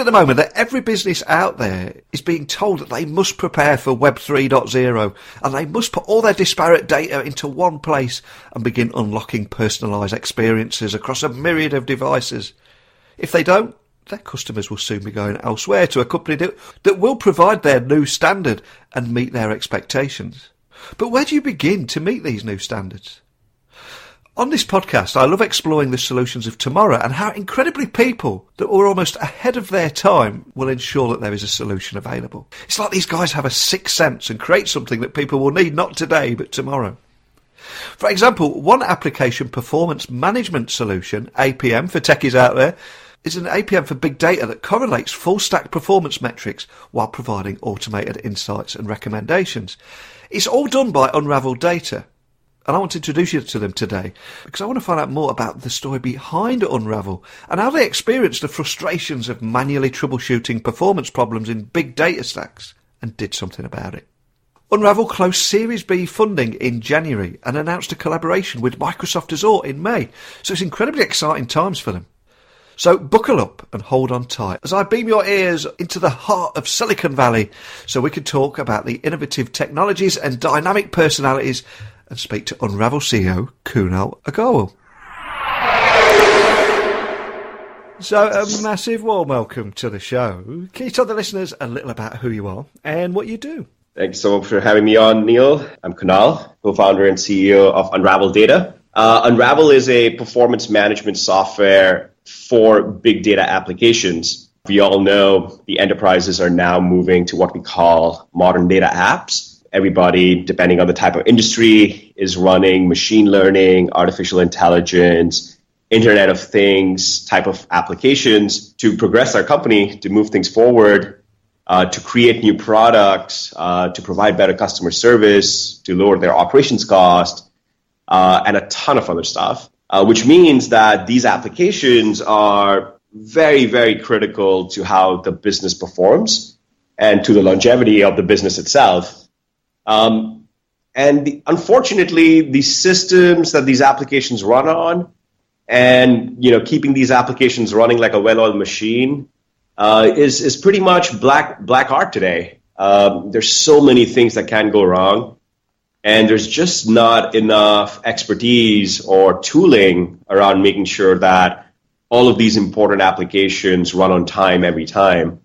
at the moment that every business out there is being told that they must prepare for Web 3.0 and they must put all their disparate data into one place and begin unlocking personalised experiences across a myriad of devices. If they don't, their customers will soon be going elsewhere to a company that will provide their new standard and meet their expectations. But where do you begin to meet these new standards? On this podcast, I love exploring the solutions of tomorrow and how incredibly people that were almost ahead of their time will ensure that there is a solution available. It's like these guys have a sixth sense and create something that people will need not today but tomorrow. For example, one application performance management solution, APM for techies out there, is an APM for big data that correlates full stack performance metrics while providing automated insights and recommendations. It's all done by unraveled data. And I want to introduce you to them today because I want to find out more about the story behind Unravel and how they experienced the frustrations of manually troubleshooting performance problems in big data stacks and did something about it. Unravel closed Series B funding in January and announced a collaboration with Microsoft Azure in May. So it's incredibly exciting times for them. So buckle up and hold on tight as I beam your ears into the heart of Silicon Valley so we can talk about the innovative technologies and dynamic personalities and speak to Unravel CEO Kunal Agarwal. So a massive warm welcome to the show. Can you tell the listeners a little about who you are and what you do? Thank you so much for having me on, Neil. I'm Kunal, co-founder and CEO of Unravel Data. Unravel is a performance management software for big data applications. We all know the enterprises are now moving to what we call modern data apps. Everybody, depending on the type of industry, is running machine learning, artificial intelligence, Internet of Things type of applications to progress our company, to move things forward, to create new products, to provide better customer service, to lower their operations cost, and a ton of other stuff, which means that these applications are very, very critical to how the business performs and to the longevity of the business itself. Unfortunately, the systems that these applications run on and, keeping these applications running like a well-oiled machine is pretty much black art today. There's so many things that can go wrong, and there's just not enough expertise or tooling around making sure that all of these important applications run on time every time.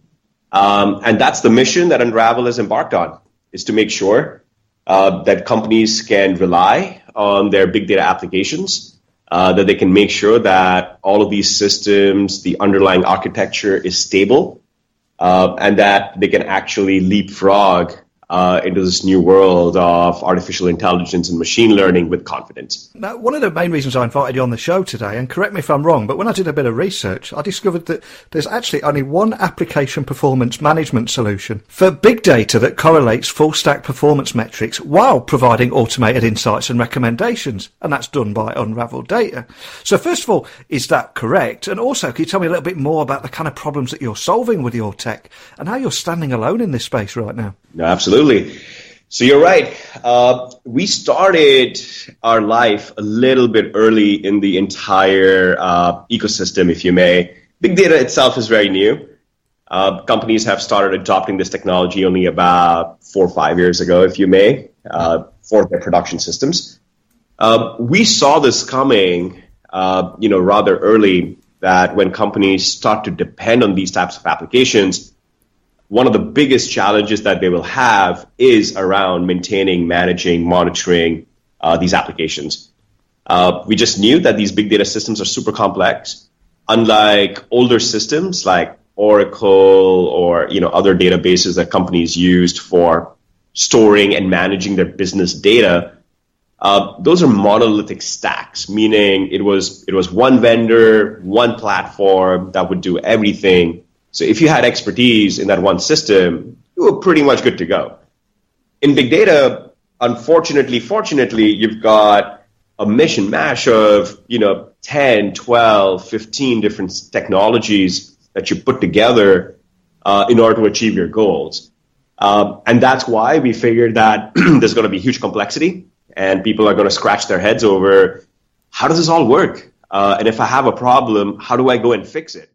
And that's the mission that Unravel has embarked on, is to make sure that companies can rely on their big data applications, that they can make sure that all of these systems, the underlying architecture is stable, and that they can actually leapfrog into this new world of artificial intelligence and machine learning with confidence. Now, one of the main reasons I invited you on the show today, and correct me if I'm wrong, but when I did a bit of research, I discovered that there's actually only one application performance management solution for big data that correlates full stack performance metrics while providing automated insights and recommendations, and that's done by Unravel Data. So first of all, is that correct? And also, can you tell me a little bit more about the kind of problems that you're solving with your tech and how you're standing alone in this space right now? No, absolutely. So you're right. We started our life a little bit early in the entire ecosystem, if you may. Big data itself is very new. Companies have started adopting this technology only about 4 or 5 years ago, if you may, for their production systems. We saw this coming, rather early, that when companies start to depend on these types of applications, one of the biggest challenges that they will have is around maintaining, managing, monitoring these applications. We just knew that these big data systems are super complex. Unlike older systems like Oracle or other databases that companies used for storing and managing their business data, those are monolithic stacks, meaning it was one vendor, one platform that would do everything. So if you had expertise in that one system, you were pretty much good to go. In big data, fortunately, you've got a mish and mash of, 10, 12, 15 different technologies that you put together in order to achieve your goals. And that's why we figured that there's going to be huge complexity and people are going to scratch their heads over, how does this all work? And if I have a problem, how do I go and fix it?